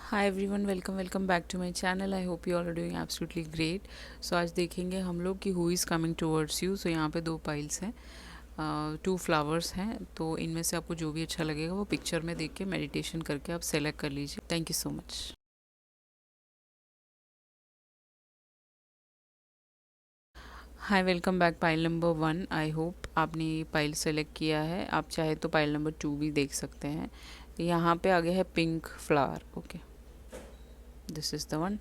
Hi everyone, welcome back to my channel. I hope you all are doing absolutely great. So आज देखेंगे हम लोग कि who is coming towards you. So यहाँ पे दो पाइल्स हैं, टू फ्लावर्स हैं। तो इनमें से आपको जो भी अच्छा लगेगा वो पिक्चर में देख के मेडिटेशन करके आप सेलेक्ट कर लीजिए। Thank you so much. Hi, welcome back pile number 1। I hope आपने ये पाइल सेलेक्ट किया है। आप चाहे तो पाइल नंबर 2 भी देख सकते हैं। यहाँ पे आगे है pink flower. Okay, this is the one.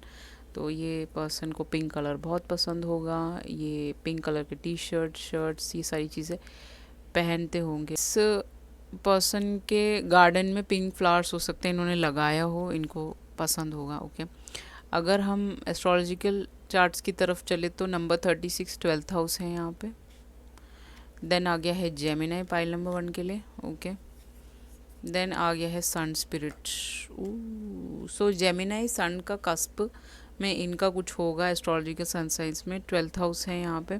तो ये पर्सन को पिंक कलर बहुत पसंद होगा। ये पिंक कलर के टी शर्ट, शर्ट्स, ये सारी चीज़ें पहनते होंगे। इस पर्सन के गार्डन में पिंक फ्लावर्स हो सकते हैं, इन्होंने लगाया हो, इनको पसंद होगा। ओके, अगर हम एस्ट्रोलॉजिकल चार्ट्स की तरफ चले तो नंबर 36 12th हाउस है यहाँ पे। देन आ गया है जेमिनाई पाइल नंबर 1 के लिए। ओके, देन आ गया है सन स्पिरिट। सो जेमिनाई सन का कस्प में इनका कुछ होगा एस्ट्रोलॉजिकल सन साइंस में। 12th हाउस है यहाँ पे।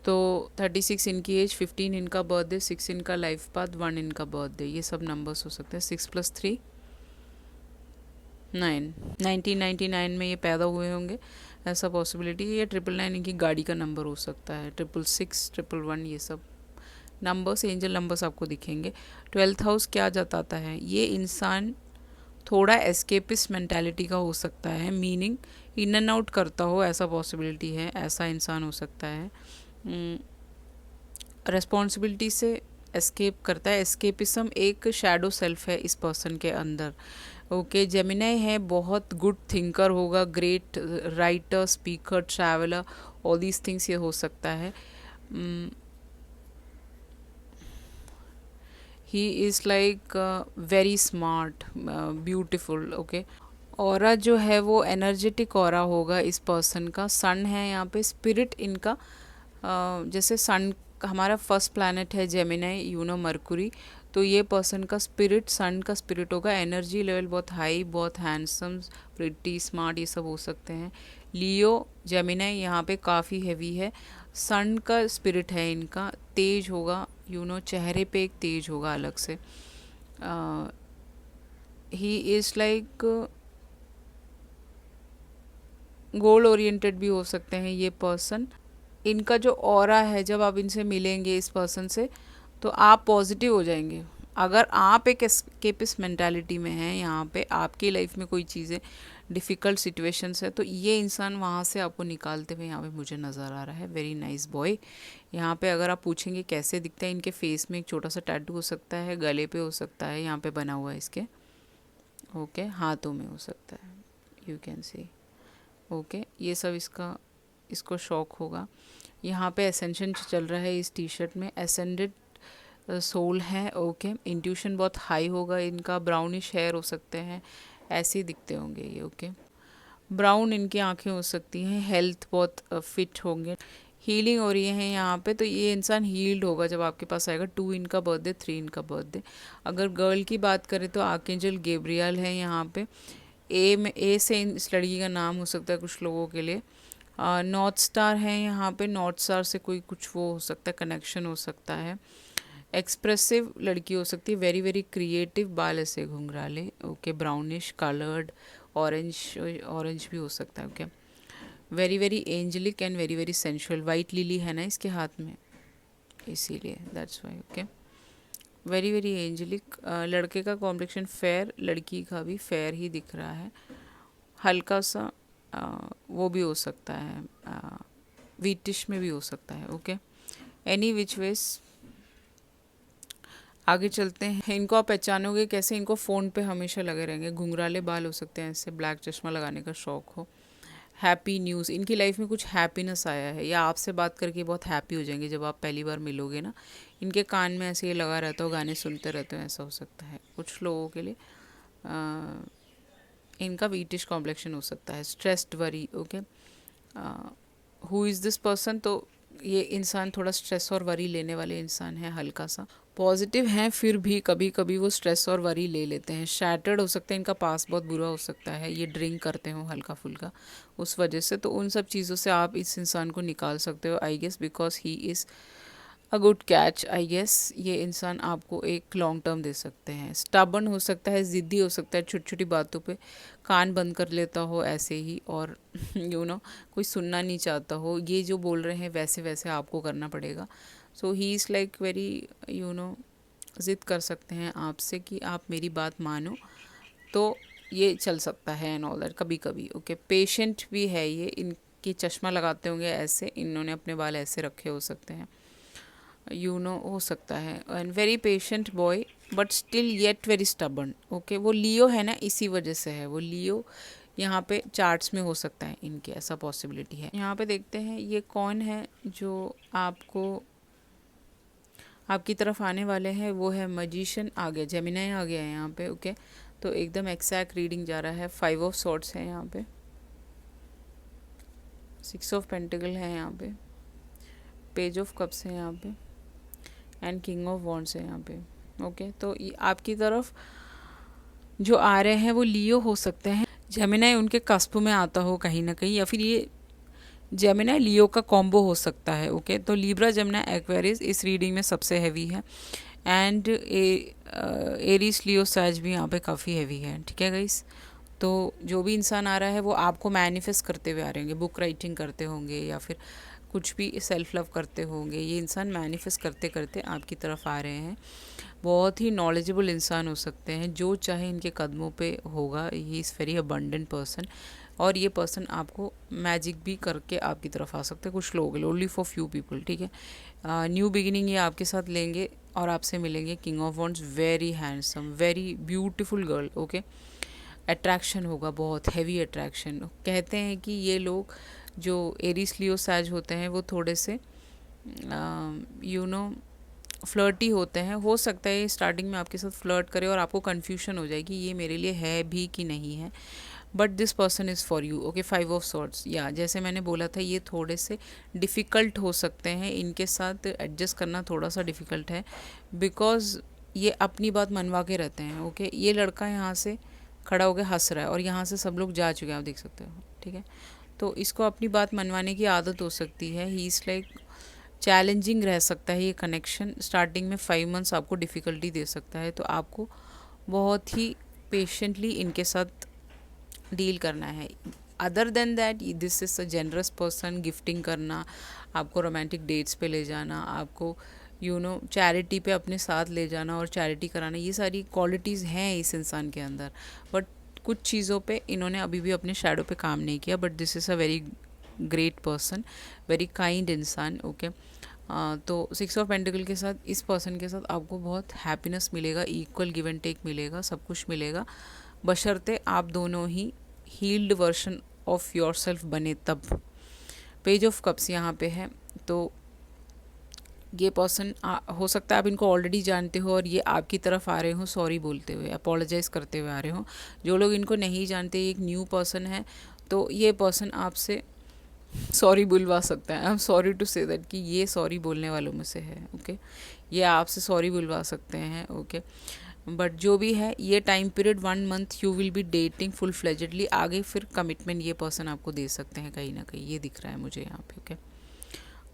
तो 36 इनकी एज, 15 इनका बर्थडे, 6 इनका लाइफ पाथ, 1 इनका बर्थडे। ये सब नंबर्स हो सकते हैं। 6 + 3 9। 1999 में ये पैदा हुए होंगे, ऐसा पॉसिबिलिटी है। या 999 इनकी गाड़ी का नंबर हो सकता है। 666, 111, ये सब नंबर्स, एंजल नंबर्स आपको दिखेंगे। 12th हाउस क्या जताता है? ये इंसान थोड़ा एस्केपिस्ट मेंटालिटी का हो सकता है, मीनिंग इन एंड आउट करता हो, ऐसा पॉसिबिलिटी है। ऐसा इंसान हो सकता है। रिस्पॉन्सिबिलिटी से एस्केप करता है। एस्केपिज्म एक शैडो सेल्फ है इस पर्सन के अंदर। ओके, जेमिनाई है, बहुत गुड थिंकर होगा, great writer, speaker, traveller, all these things ये हो सकता है। He is like very smart, beautiful. Okay, aura जो है वो एनर्जेटिक ऑरा होगा इस पर्सन का। सन है यहाँ पे, स्पिरिट इनका जैसे सन हमारा फर्स्ट प्लैनेट है जेमिनाई, मरकुरी। तो ये पर्सन का स्पिरिट सन का स्पिरिट होगा। एनर्जी लेवल बहुत हाई, बहुत हैंडसम, प्रिटी, स्मार्ट, ये सब हो सकते हैं। लियो जेमिनाई यहाँ पे काफ़ी हैवी है। सन का स्पिरिट है इनका, तेज होगा। चेहरे पे एक तेज होगा अलग से। He is like goal oriented भी हो सकते हैं ये पर्सन। इनका जो ऑरा है, जब आप इनसे मिलेंगे इस पर्सन से, तो आप पॉजिटिव हो जाएंगे। अगर आप एक एस्केपिस्ट मेंटालिटी में हैं, यहाँ पे आपकी लाइफ में कोई चीज़ें डिफ़िकल्ट सिचुएशंस है, तो ये इंसान वहाँ से आपको निकालते हुए यहाँ पे मुझे नज़र आ रहा है। Very nice boy. यहाँ पे अगर आप पूछेंगे कैसे दिखता है, इनके फेस में एक छोटा सा टैटू हो सकता है, गले पे हो सकता है, यहाँ पे बना हुआ है इसके। ओके, हाथों में हो सकता है, यू कैन सी। ओके, ये सब इसको शौक होगा। यहाँ पे एसेंशन चल रहा है इस टी शर्ट में, एसेंडेड सोल है। ओके, इंट्यूशन बहुत हाई होगा इनका। ब्राउनिश हेयर हो सकते हैं, ऐसे ही दिखते होंगे ये। ओके, ब्राउन इनकी आंखें हो सकती हैं। हेल्थ बहुत फिट होंगे। हीलिंग हो रही है यहाँ पे, तो ये इंसान हील्ड होगा जब आपके पास आएगा। 2 इनका बर्थडे, 3 इनका बर्थडे। अगर गर्ल की बात करें तो आर्कएंजल गैब्रियल है यहाँ पे। ए से इस लड़की का नाम हो सकता है कुछ लोगों के लिए। नॉर्थ स्टार है यहाँ पे। नॉर्थ स्टार से कोई कुछ वो हो सकता है, कनेक्शन हो सकता है। एक्सप्रेसिव लड़की हो सकती है, वेरी वेरी क्रिएटिव, बाल ऐसे घुंघराले। Okay, brownish coloured, orange, orange भी हो सकता है। Okay, very very angelic and very very sensual. White lily है ना इसके हाथ में, इसीलिए that's why. Okay, very very angelic. लड़के का कॉम्प्लेक्शन फेयर, लड़की का भी फेयर ही दिख रहा है। हल्का सा वो भी हो सकता है, वीटिश में भी हो सकता है। ओके, एनी विच वेज आगे चलते हैं। इनको आप पहचानोगे कैसे? इनको फ़ोन पे हमेशा लगे रहेंगे। घुंघराले बाल हो सकते हैं, ऐसे ब्लैक चश्मा लगाने का शौक हो। हैप्पी न्यूज़, इनकी लाइफ में कुछ हैप्पीनेस आया है, या आपसे बात करके बहुत हैप्पी हो जाएंगे जब आप पहली बार मिलोगे ना। इनके कान में ऐसे ये लगा रहता हो, गाने सुनते रहते हो, ऐसा हो सकता है कुछ लोगों के लिए। इनका वीटिश कॉम्प्लेक्शन हो सकता है, stressed, worry. Okay, who is this person? तो ये इंसान थोड़ा स्ट्रेस और वरी लेने वाले इंसान है, हल्का सा पॉजिटिव हैं, फिर भी कभी कभी वो स्ट्रेस और वरी ले लेते हैं। शैटर्ड हो सकते हैं, इनका पास बहुत बुरा हो सकता है, ये ड्रिंक करते हो हल्का फुल्का उस वजह से। तो उन सब चीज़ों से आप इस इंसान को निकाल सकते हो, I guess, because he is a good catch I guess. ये इंसान आपको एक लॉन्ग टर्म दे सकते हैं। स्टबर्न हो सकता है, ज़िद्दी हो सकता है, छोटी छोटी बातों पे कान बंद कर लेता हो ऐसे ही, और कोई सुनना नहीं चाहता हो, ये जो बोल रहे हैं वैसे वैसे आपको करना पड़ेगा। सो ही इज़ लाइक वेरी ज़िद कर सकते हैं आपसे कि आप मेरी बात मानो, तो ये चल सकता है एंड ऑल दैट कभी कभी। ओके, पेशेंट भी है ये, इनके चश्मा लगाते होंगे ऐसे, इन्होंने अपने बाल ऐसे रखे हो सकते हैं, हो सकता है। And very patient boy but still yet very stubborn. Okay, वो लियो है ना, इसी वजह से है वो लियो। यहाँ पे चार्ट्स में हो सकता है इनके, ऐसा पॉसिबिलिटी है। यहाँ पे देखते हैं ये कौन है जो आपको आपकी तरफ आने वाले हैं। वो है मजिशियन आ गया, जेमिनाई आ गया है यहाँ पे। ओके, तो एकदम एक्जैक्ट रीडिंग जा रहा है। 5 ऑफ सॉर्ड्स है यहाँ पे, 6 ऑफ पेंटिकल है यहाँ पे, पेज ऑफ कप्स है यहाँ पे, एंड किंग ऑफ वॉन्ड्स है यहाँ पे। ओके, तो ये आपकी तरफ जो आ रहे हैं वो लियो हो सकते हैं। जेमिनाई उनके कस्प में आता हो कहीं ना कहीं, या फिर ये जेमिनाई लियो का कॉम्बो हो सकता है। ओके, तो लिब्रा जेमिनाई एक्वेरियस इस रीडिंग में सबसे हैवी है, एंड एरीज लियो सैज भी यहाँ पे काफ़ी हैवी है। ठीक है गाइस, तो जो भी इंसान आ रहा है वो आपको मैनिफेस्ट करते हुए आ रहे होंगे, बुक राइटिंग करते होंगे या फिर कुछ भी सेल्फ लव करते होंगे। ये इंसान मैनिफेस्ट करते करते आपकी तरफ आ रहे हैं। बहुत ही नॉलेजेबल इंसान हो सकते हैं, जो चाहे इनके कदमों पे होगा। He is very abundant person, और ये पर्सन आपको मैजिक भी करके आपकी तरफ आ सकते हैं कुछ लोग, ओनली फॉर फ्यू पीपल। ठीक है, न्यू बिगिनिंग ये आपके साथ लेंगे और आपसे मिलेंगे। King of wands, very handsome, very beautiful girl. Okay, attraction होगा, बहुत हैवी अट्रैक्शन। कहते हैं कि ये लोग जो एरिस लियो सैज होते हैं वो थोड़े से फ्लर्टी होते हैं। हो सकता है स्टार्टिंग में आपके साथ फ्लर्ट करे और आपको कन्फ्यूजन हो जाए कि ये मेरे लिए है भी कि नहीं है, but this person is for you. Okay, 5 of swords, या जैसे मैंने बोला था ये थोड़े से डिफ़िकल्ट हो सकते हैं, इनके साथ एडजस्ट करना थोड़ा सा डिफ़िकल्ट है, बिकॉज ये अपनी बात मनवा के रहते हैं। ओके, ये लड़का यहाँ से खड़ा होकर हंस रहा है और यहाँ से सब लोग जा चुके हैं, आप देख सकते हो। ठीक है, तो इसको अपनी बात मनवाने की आदत हो सकती है। ही इज़ लाइक चैलेंजिंग रह सकता है ये कनेक्शन। स्टार्टिंग में 5 मंथ्स आपको डिफ़िकल्टी दे सकता है, तो आपको बहुत ही पेशेंटली इनके साथ डील करना है। Other than that this is a generous person. Gifting करना, आपको रोमांटिक डेट्स पे ले जाना, आपको चैरिटी पे अपने साथ ले जाना और चैरिटी कराना, ये सारी क्वालिटीज़ हैं इस इंसान के अंदर। बट कुछ चीज़ों पे इन्होंने अभी भी अपने शैडो पे काम नहीं किया, but this is a very great person, very kind इंसान। ओके, तो 6 ऑफ पेंटिकल के साथ इस पर्सन के साथ आपको बहुत हैप्पीनेस मिलेगा, इक्वल गिव एंड टेक मिलेगा, सब कुछ मिलेगा, बशर्ते आप दोनों ही healed version of your self बने तब। पेज ऑफ कप्स यहाँ पे है, तो ये पर्सन हो सकता है आप इनको ऑलरेडी जानते हो और ये आपकी तरफ आ रहे हो सॉरी बोलते हुए, अपोलोजाइज़ करते हुए आ रहे हो। जो लोग इनको नहीं जानते, एक न्यू पर्सन है, तो ये पर्सन आपसे सॉरी बुलवा सकता है। I am sorry to say that कि ये सॉरी बोलने वालों में से है। ओके, ये आपसे सॉरी बुलवा सकते हैं। ओके, बट जो भी है ये time period 1 month you will be dating full फ्लेजेडली। आगे फिर कमिटमेंट ये पर्सन आपको दे सकते हैं कहीं ना कहीं, ये दिख रहा है मुझे यहाँ पे। ओके,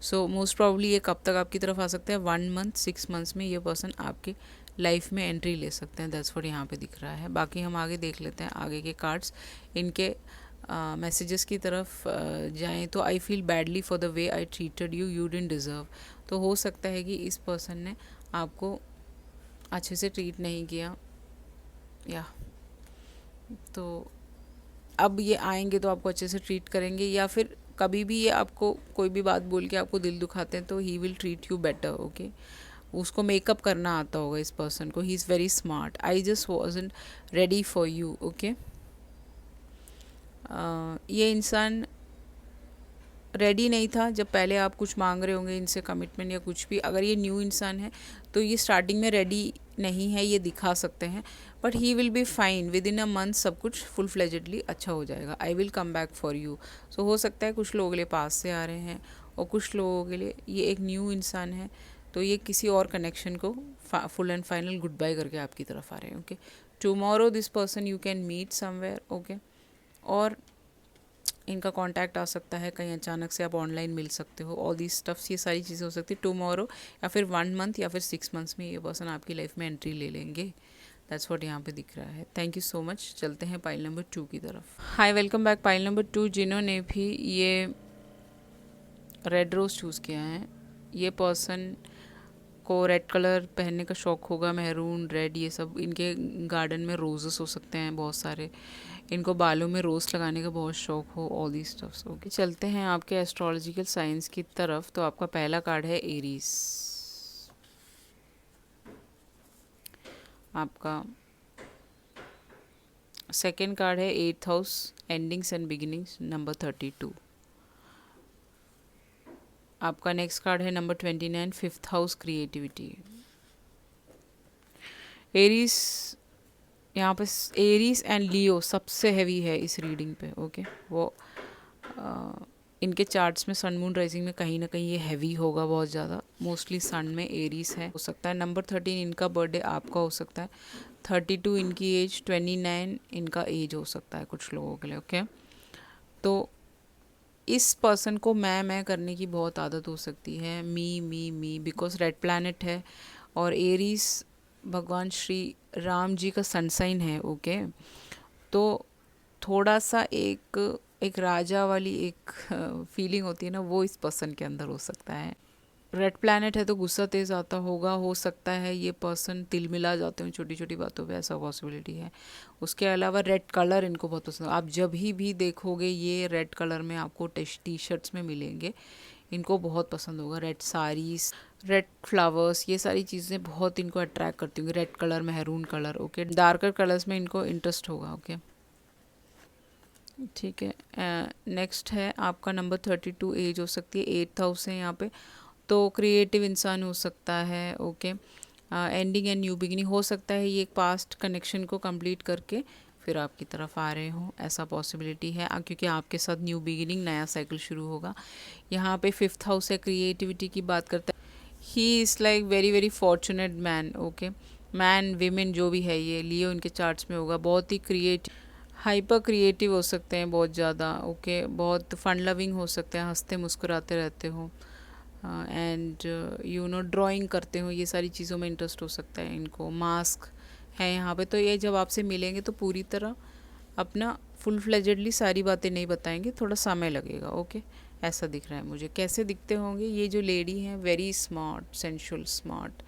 सो मोस्ट प्रॉब्ली ये कब तक आपकी तरफ आ सकते हैं? 1 मंथ 6 मंथ्स में ये पर्सन आपके लाइफ में एंट्री ले सकते हैं। दैट्स व्हाट यहाँ पे दिख रहा है। बाकी हम आगे देख लेते हैं आगे के कार्ड्स। इनके मैसेजेस की तरफ जाएं तो I feel badly for the way I treated you, you didn't deserve. तो हो सकता है कि इस पर्सन ने आपको अच्छे से ट्रीट नहीं किया, या तो अब ये आएंगे तो आपको अच्छे से ट्रीट करेंगे, या फिर कभी भी ये आपको कोई भी बात बोल के आपको दिल दुखाते हैं तो he will treat you better. Okay, उसको मेकअप करना आता होगा इस पर्सन को। He is very smart. I just wasn't ready for you. Okay, ये इंसान रेडी नहीं था जब पहले आप कुछ मांग रहे होंगे इनसे, कमिटमेंट या कुछ भी। अगर ये न्यू इंसान है तो ये स्टार्टिंग में रेडी नहीं है, ये दिखा सकते हैं, but he will be fine. Within a month सब कुछ फुल फ्लेजेडली अच्छा हो जाएगा। I will come back for you. So हो सकता है कुछ लोगों के लिए पास से आ रहे हैं और कुछ लोगों के लिए ये एक न्यू इंसान है, तो ये किसी और कनेक्शन को full and final goodbye करके आपकी तरफ आ रहे हैं। Okay, tomorrow this person you can meet somewhere. Okay, और इनका कांटेक्ट आ सकता है, कहीं अचानक से आप ऑनलाइन मिल सकते हो, ऑल दीज स्टफ्स, ये सारी चीज़ें हो सकती है टुमारो, या फिर 1 मंथ या फिर 6 मंथ्स में ये पर्सन आपकी लाइफ में एंट्री ले लेंगे। दैट्स व्हाट यहाँ पे दिख रहा है। Thank you so much. चलते हैं पाइल नंबर 2 की तरफ। हाय, वेलकम बैक। पाइल नंबर 2, जिन्होंने भी ये रेड रोज़ चूज़ किया है, ये पर्सन को रेड कलर पहनने का शौक होगा, मैरून, रेड, ये सब। इनके गार्डन में रोजेस हो सकते हैं बहुत सारे, इनको बालों में रोज लगाने का बहुत शौक हो, ऑल दी स्टफ्स। ओके, चलते हैं आपके एस्ट्रोलॉजिकल साइंस की तरफ। तो आपका पहला कार्ड है एरीज, आपका सेकेंड कार्ड है 8th house, endings and beginnings, number 32। आपका नेक्स्ट कार्ड है number 29, 5th house, creativity. Aries, यहाँ पे एरीज एंड लियो सबसे हैवी है इस रीडिंग पे। ओके, वो इनके चार्ट्स में सन मून राइजिंग में कहीं ना कहीं ये हैवी होगा बहुत ज़्यादा। मोस्टली सन में एरीज है, हो सकता है। नंबर 13 इनका बर्थडे आपका हो सकता है, 32 इनकी एज, 29 इनका एज हो सकता है कुछ लोगों के लिए। ओके, तो इस पर्सन को मैं करने की बहुत आदत हो सकती है, मी, बिकॉज रेड प्लैनेट है और एरीज भगवान श्री राम जी का सनसाइन है। ओके, तो थोड़ा सा एक राजा वाली एक फीलिंग होती है ना, वो इस पर्सन के अंदर हो सकता है। रेड प्लैनेट है तो गुस्सा तेज आता होगा, हो सकता है ये पर्सन तिलमिला जाते हैं छोटी छोटी बातों पे, ऐसा पॉसिबिलिटी है। उसके अलावा रेड कलर इनको बहुत पसंद है। आप जब भी देखोगे ये रेड कलर में आपको टी शर्ट्स में मिलेंगे, इनको बहुत पसंद होगा। रेड साड़ीज, रेड फ्लावर्स, ये सारी चीज़ें बहुत इनको अट्रैक्ट करती होंगी। Red colour, maroon colour. Okay, darker colours में इनको इंटरेस्ट होगा। ओके, ठीक है। नेक्स्ट है आपका नंबर 32, एज हो सकती है, 8th हाउस है यहाँ पे, तो क्रिएटिव इंसान हो सकता है। Okay, ending and new beginning हो सकता है, ये एक पास्ट कनेक्शन को कंप्लीट करके फिर आपकी तरफ आ रहे हो, ऐसा पॉसिबिलिटी है। क्योंकि आपके साथ न्यू बिगिनिंग, नया साइकिल शुरू होगा। यहाँ पे 5th हाउस है, क्रिएटिविटी की बात करता है। He is like very very fortunate man. Okay, man women जो भी है, ये लियो इनके चार्ट्स में होगा। बहुत ही क्रिएटिव, हाइपर क्रिएटिव हो सकते हैं बहुत ज़्यादा। ओके, बहुत फन लविंग हो सकते हैं, हंसते मुस्कुराते रहते हो, एंड यू नो ड्राइंग करते हो, ये सारी चीज़ों में इंटरेस्ट हो सकता है इनको। मास्क है यहाँ पे, तो ये जब आपसे मिलेंगे तो पूरी तरह अपना फुल फ्लेजेडली सारी बातें नहीं बताएंगे, थोड़ा समय लगेगा। ओके, ऐसा दिख रहा है मुझे। कैसे दिखते होंगे ये जो लेडी हैं? Very smart, sensual smart.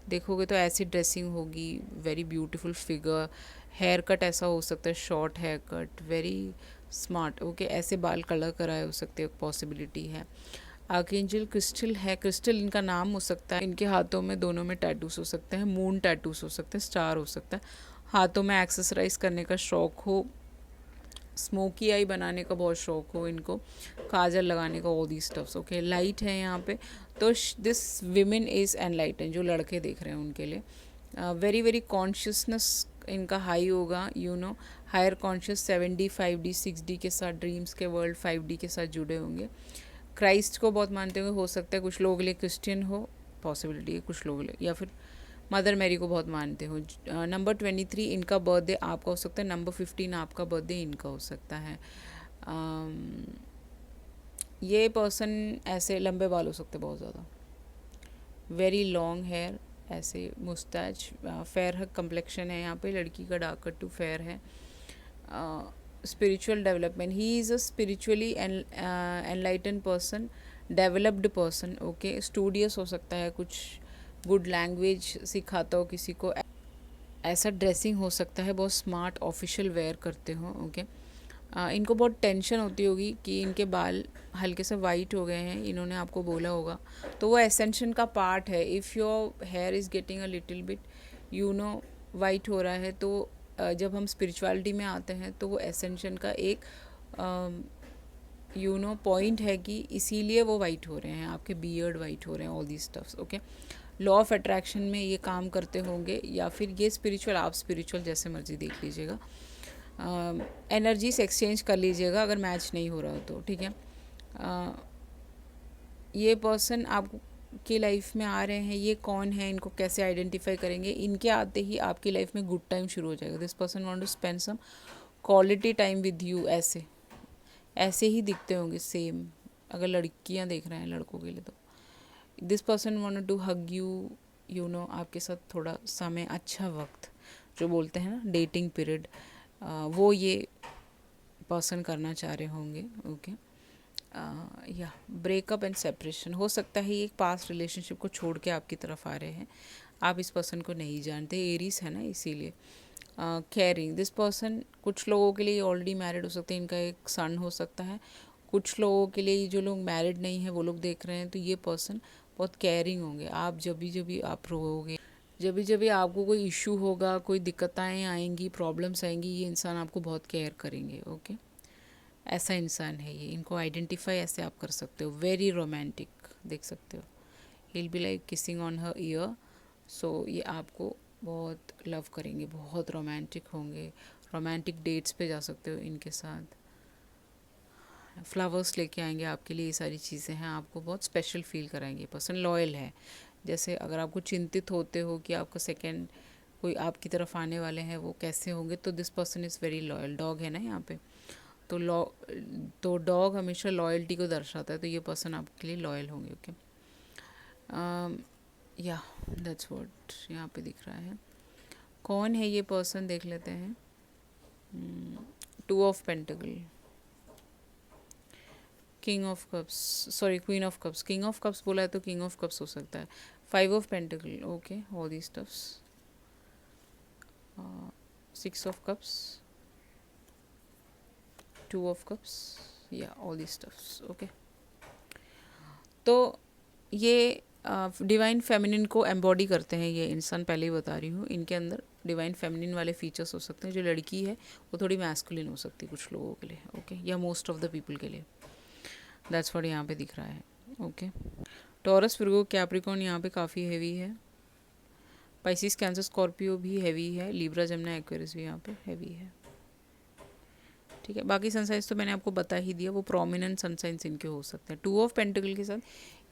देखोगे तो ऐसी ड्रेसिंग होगी, very beautiful figure, haircut ऐसा हो सकता है, short haircut, very smart. Okay, ऐसे बाल कलर कराए हो सकते हैं, पॉसिबिलिटी है। आर्कएंजल क्रिस्टल है, क्रिस्टल इनका नाम हो सकता है। इनके हाथों में दोनों में टैटूस हो सकते हैं, मून टैटूस हो सकते हैं, स्टार हो सकता है। हाथों में एक्सेसराइज करने का शौक हो, स्मोकी आई बनाने का बहुत शौक हो इनको, काजल लगाने का, all the stuffs. Okay, light है यहाँ पे, तो दिस विमेन इज़ एनलाइटन, जो लड़के देख रहे हैं उनके लिए वेरी वेरी कॉन्शियसनेस इनका हाई होगा, you know, higher conscious, 7D 5D 6D के साथ, ड्रीम्स के वर्ल्ड 5D के साथ जुड़े होंगे। क्राइस्ट को बहुत मानते हुए, हो सकता है कुछ लोगों के लिए क्रिश्चियन हो, पॉसिबिलिटी है कुछ लोगों के लिए, या फिर मदर मैरी को बहुत मानते हो। नंबर 23 इनका बर्थडे आपका हो सकता है, नंबर 15 आपका बर्थडे इनका हो सकता है। ये पर्सन ऐसे लंबे बाल हो सकते बहुत ज़्यादा, वेरी लॉन्ग हेयर, ऐसे मुस्टैच, फेयर कम्प्लेक्शन है यहाँ पे, लड़की का डार्कर टू फेयर है। Spiritual development, he is a spiritually enlighten person, developed person. Okay, studious हो सकता है, कुछ गुड लैंग्वेज सिखाता हो किसी को, ऐसा ड्रेसिंग हो सकता है, बहुत स्मार्ट ऑफिशियल वेयर करते हो। ओके, इनको बहुत टेंशन होती होगी कि इनके बाल हल्के से वाइट हो गए हैं, इन्होंने आपको बोला होगा, तो वो एसेंशन का पार्ट है। If your here is getting a little bit, you know, white हो रहा है, तो जब हम स्पिरिचुअलिटी में आते हैं तो वो एसेंशन का एक यू नो पॉइंट है कि इसीलिए वो वाइट हो रहे हैं, आपके बियर्ड वाइट हो रहे हैं, all the stuffs. Okay, law of attraction में ये काम करते होंगे, या फिर ये स्पिरिचुअल, आप स्पिरिचुअल, जैसे मर्जी देख लीजिएगा। एनर्जीज एक्सचेंज कर लीजिएगा अगर मैच नहीं हो रहा हो तो, ठीक है। ये पर्सन आपकी लाइफ में आ रहे हैं, ये कौन है, इनको कैसे आइडेंटिफाई करेंगे? इनके आते ही आपकी लाइफ में गुड टाइम शुरू हो जाएगा। This person want to spend some quality time with you, ऐसे ऐसे ही दिखते होंगे सेम, अगर लड़कियां देख रहे हैं लड़कों के लिए तो this person want to hug you, you know, आपके साथ थोड़ा समय, अच्छा वक्त जो बोलते हैं ना डेटिंग पीरियड, वो ये पर्सन करना चाह रहे होंगे। ओके, या ब्रेकअप एंड सेपरेशन हो सकता है, ये एक पास्ट रिलेशनशिप को छोड़ के आपकी तरफ आ रहे हैं, आप इस पर्सन को नहीं जानते, एरीज है ना इसीलिए। केयरिंग, दिस पर्सन कुछ लोगों के लिए ऑलरेडी मैरिड हो सकते हैं, इनका एक सन हो सकता है, कुछ लोगों के लिए जो लोग मैरिड नहीं है वो लोग देख रहे हैं, तो ये पर्सन बहुत केयरिंग होंगे। आप जब भी आप रोओगे, जब भी आपको कोई इशू होगा, कोई दिक्कतें आएंगी, प्रॉब्लम्स आएंगी, ये इंसान आपको बहुत केयर करेंगे। ओके, ऐसा इंसान है ये, इनको आइडेंटिफाई ऐसे आप कर सकते हो। वेरी रोमांटिक देख सकते हो, he'll be like kissing on her ear, so ये आपको बहुत लव करेंगे, बहुत रोमांटिक होंगे, रोमांटिक डेट्स पे जा सकते हो इनके साथ, फ्लावर्स लेके आएंगे आपके लिए, ये सारी चीज़ें हैं, आपको बहुत स्पेशल फील कराएंगे। पर्सन लॉयल है, जैसे अगर आपको चिंतित होते हो कि आपका सेकंड कोई आपकी तरफ आने वाले हैं वो कैसे होंगे, तो this person is very loyal. Dog है ना यहाँ पे, तो डॉग हमेशा लॉयल्टी को दर्शाता है, तो ये पर्सन आपके लिए लॉयल होंगे। ओके, या दैट्स व्हाट यहाँ पे दिख रहा है। कौन है ये पर्सन देख लेते हैं। 2 of pentacle, king of cups, sorry queen of cups, king of cups बोला है तो किंग ऑफ कप्स हो सकता है। 5 of pentacle, okay, all the stuffs, 6 of cups, 2 of cups, या ऑल दी स्टफ्स। ओके, तो ये डिवाइन फेमिनिन को एम्बॉडी करते हैं ये इंसान, पहले ही बता रही हूँ, इनके अंदर डिवाइन फेमिनिन वाले फीचर्स हो सकते हैं। जो लड़की है वो थोड़ी मैस्कुलिन हो सकती है कुछ लोगों के लिए, ओके, या मोस्ट ऑफ द पीपल के लिए, दैट्स व्हाट यहाँ पे दिख रहा है। ओके, टॉरस, विर्गो, कैप्रिकॉर्न यहाँ पे काफ़ी हैवी है, पाइसिस, कैंसर, स्कॉर्पियो भी हैवी है, लिब्रा, जमुना, एक्वेरियस भी यहाँ पे हैवी है। ठीक है, बाकी सनसाइंस तो मैंने आपको बता ही दिया, वो प्रोमिनेंट सनसाइंस इनके हो सकते हैं। 2 ऑफ पेंटिकल के साथ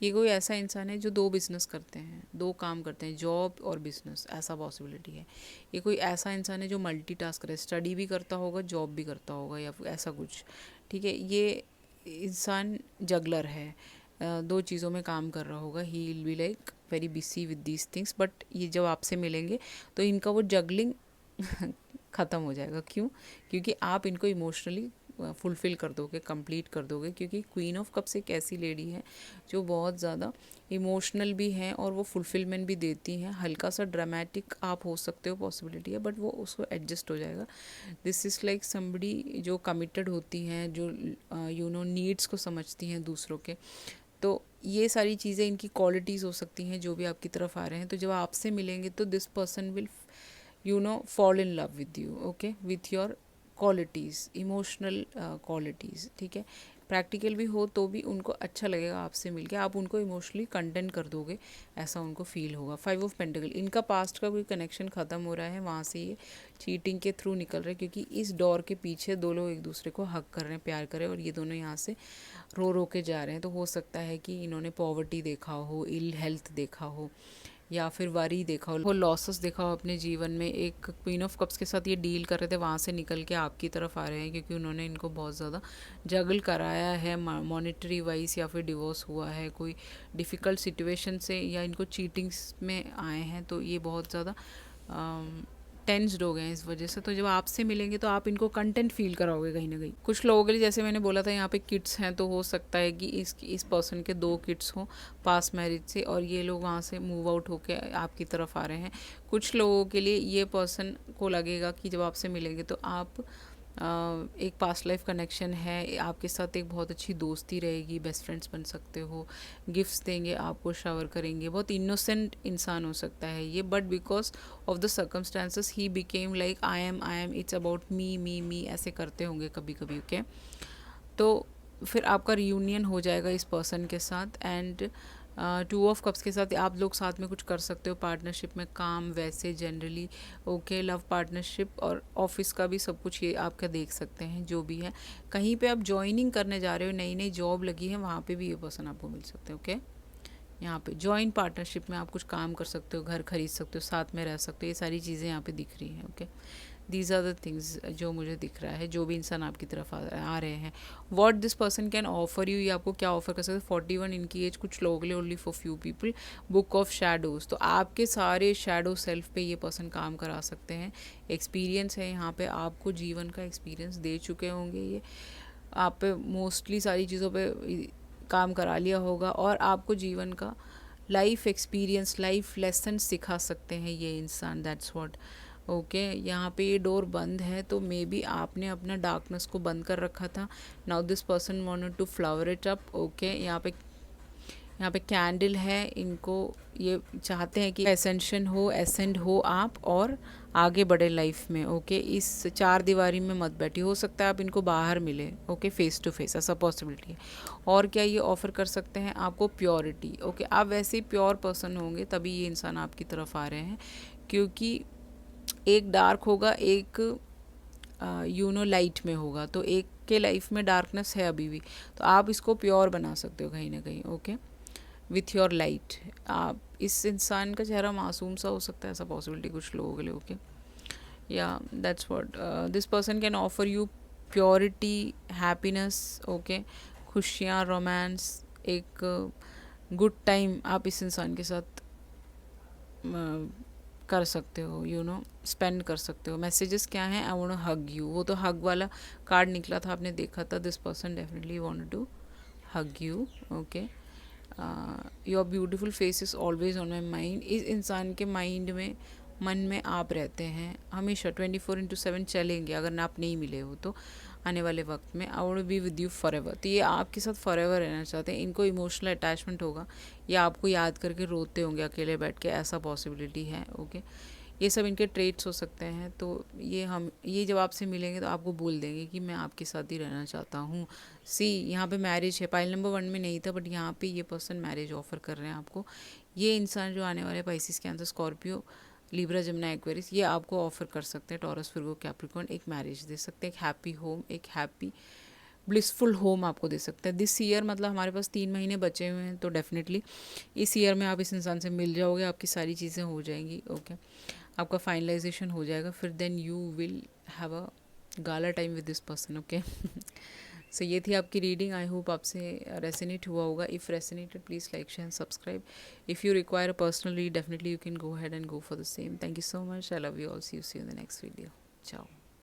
ये कोई ऐसा इंसान है जो 2 बिजनेस करते हैं, 2 काम करते हैं, जॉब और बिजनेस, ऐसा पॉसिबिलिटी है। ये कोई ऐसा इंसान है जो मल्टीटास्क करे, स्टडी भी करता होगा, जॉब भी करता होगा, या फिर ऐसा कुछ। ठीक है, ये इंसान जगलर है, 2 चीज़ों में काम कर रहा होगा। ही will be like very busy with these things, but ये जब आपसे मिलेंगे तो इनका वो जगलिंग ख़त्म हो जाएगा। क्यों? क्योंकि आप इनको इमोशनली फुलफ़िल कर दोगे, कंप्लीट कर दोगे, क्योंकि क्वीन ऑफ कप्स एक ऐसी लेडी है जो बहुत ज़्यादा इमोशनल भी हैं और वो फुलफिलमेंट भी देती हैं। हल्का सा ड्रामेटिक आप हो सकते हो, पॉसिबिलिटी है, बट वो उसको एडजस्ट हो जाएगा। दिस इज़ लाइक समबडी जो कमिटेड होती हैं, जो यू नो नीड्स को समझती हैं दूसरों के, तो ये सारी चीज़ें इनकी क्वालिटीज़ हो सकती हैं जो भी आपकी तरफ आ रहे हैं। तो जब आपसे मिलेंगे तो this person will you know fall in love with you, okay, with your qualities, emotional qualities। ठीक है, प्रैक्टिकल भी हो तो भी उनको अच्छा लगेगा आपसे मिलके, आप उनको इमोशनली कंटेंट कर दोगे, ऐसा उनको फील होगा। 5 ऑफ पेंटिकल, इनका पास्ट का कोई कनेक्शन ख़त्म हो रहा है, वहाँ से ये चीटिंग के थ्रू निकल रहे हैं, क्योंकि इस डोर के पीछे 2 लोग एक दूसरे को हक कर रहे हैं, प्यार कर रहे हैं, और ये दोनों यहाँ से रो रो के जा रहे हैं। तो हो सकता है कि इन्होंने पॉवर्टी देखा हो, इल हेल्थ देखा हो, या फिर वरी देखा हो, लॉसेस देखा हो अपने जीवन में। एक क्वीन ऑफ कप्स के साथ ये डील कर रहे थे, वहाँ से निकल के आपकी तरफ आ रहे हैं, क्योंकि उन्होंने इनको बहुत ज़्यादा जगल कराया है मॉनेटरी वाइज, या फिर डिवोर्स हुआ है कोई डिफ़िकल्ट सिचुएशन से, या इनको चीटिंग्स में आए हैं, तो ये बहुत ज़्यादा टेंस्ड हो गए हैं इस वजह से। तो जब आपसे मिलेंगे तो आप इनको कंटेंट फील कराओगे कहीं ना कहीं। कुछ लोगों के लिए, जैसे मैंने बोला था, यहाँ पे किड्स हैं, तो हो सकता है कि इस पर्सन के 2 किड्स हों पास मैरिज से, और ये लोग वहाँ से मूव आउट होके आपकी तरफ आ रहे हैं। कुछ लोगों के लिए ये पर्सन को लगेगा कि जब आपसे मिलेंगे तो आप एक पास्ट लाइफ कनेक्शन है, आपके साथ एक बहुत अच्छी दोस्ती रहेगी, बेस्ट फ्रेंड्स बन सकते हो, गिफ्ट्स देंगे आपको, शावर करेंगे, बहुत इनोसेंट इंसान हो सकता है ये, but because of the circumstances he became like I am, it's about me ऐसे करते होंगे कभी कभी। ओके, तो फिर आपका रियूनियन हो जाएगा इस पर्सन के साथ, एंड 2 ऑफ कप्स के साथ आप लोग साथ में कुछ कर सकते हो, पार्टनरशिप में, काम वैसे जनरली, ओके, लव पार्टनरशिप और ऑफिस का भी सब कुछ ये आपका देख सकते हैं जो भी है। कहीं पे आप ज्वाइनिंग करने जा रहे हो, नई नई जॉब लगी है, वहाँ पे भी ये पर्सन आपको मिल सकते हैं। ओके, यहाँ पे जॉइंट पार्टनरशिप में आप कुछ काम कर सकते हो, घर खरीद सकते हो, साथ में रह सकते हो, ये सारी चीज़ें यहाँ पे दिख रही हैं। Okay, these are the things जो मुझे दिख रहा है, जो भी इंसान आपकी तरफ आ रहे हैं। What this person can offer you, ये आपको क्या ऑफर कर सकते हैं। 41 इनकी एज, कुछ लोगों के लिए only for few people. Book of shadows, तो आपके सारे शैडो सेल्फ पे ये पर्सन काम करा सकते हैं। एक्सपीरियंस है यहाँ पे, आपको जीवन का एक्सपीरियंस दे चुके होंगे, ये आप पे मोस्टली सारी चीज़ों पे काम करा लिया होगा, और आपको जीवन का लाइफ एक्सपीरियंस, लाइफ लेसन सिखा सकते हैं ये इंसान। That's what. ओके, यहाँ पे ये डोर बंद है, तो मे बी आपने अपना डार्कनेस को बंद कर रखा था। Now this person wanted to flower it up. Okay, यहाँ पे कैंडल है, इनको ये चाहते हैं कि एसेंड हो आप और आगे बढ़े लाइफ में। ओके, इस 4 दीवारी में मत बैठी, हो सकता है आप इनको बाहर मिले। ओके, फेस टू फेस, ऐसा पॉसिबिलिटी है। और क्या ये ऑफर कर सकते हैं आपको, प्योरिटी। ओके, आप वैसे ही प्योर पर्सन होंगे तभी ये इंसान आपकी तरफ आ रहे हैं, क्योंकि एक डार्क होगा, एक लाइट में होगा, तो एक के लाइफ में डार्कनेस है अभी भी, तो आप इसको प्योर बना सकते हो कहीं ना कहीं। Okay, with your light. आप इस इंसान का चेहरा मासूम सा हो सकता है, ऐसा पॉसिबिलिटी कुछ लोगों के लिए। ओके, या that's what this person can offer you, purity, happiness. Okay, खुशियाँ, रोमांस, एक गुड टाइम आप इस इंसान के साथ कर सकते हो, स्पेंड कर सकते हो। मैसेजेस क्या हैं, I want to hug you, वो तो हग वाला कार्ड निकला था, आपने देखा था। This person definitely want to hug you. Okay, your beautiful face is always on my mind. इस इंसान के माइंड में, मन में आप रहते हैं हमेशा, 24/7 चलेंगे। अगर आप नहीं मिले हो तो आने वाले वक्त में, I want be with you for ever, तो ये आपके साथ फॉर एवर रहना चाहते हैं। इनको इमोशनल अटैचमेंट होगा, या आपको याद करके रोते होंगे अकेले बैठ के, ऐसा पॉसिबिलिटी है। ओके, ये सब इनके ट्रेट्स हो सकते हैं। तो ये जब आपसे मिलेंगे तो आपको बोल देंगे कि मैं आपके साथ ही रहना चाहता हूँ। सी, यहाँ पे मैरिज है, पाइल नंबर 1 में नहीं था, बट यहाँ पे ये पर्सन मैरिज ऑफर कर रहे हैं आपको। ये इंसान जो आने वाले Pisces, cancer, Scorpio, Libra, Jamuna, Aquarius, ये आपको ऑफर कर सकते हैं। टॉरस, विर्गो, कैप्रिकॉर्न, एक मैरिज दे सकते हैं, एक हैप्पी होम, एक हैप्पी ब्लिसफुल होम आपको दे सकते हैं। दिस ईयर, मतलब हमारे पास 3 महीने बचे हुए हैं, तो डेफिनेटली इस ईयर में आप इस इंसान से मिल जाओगे, आपकी सारी चीज़ें हो जाएंगी। ओके, आपका फाइनलाइजेशन हो जाएगा, फिर then you will have a gala time with this person. Okay, so ये थी आपकी रीडिंग। आई होप आपसे रेसोनेट हुआ होगा। If resonated, please like, share, subscribe. If you require a personal read, definitely you can go ahead and go for the same. Thank you so much. I love you all. See you in the next video. Ciao.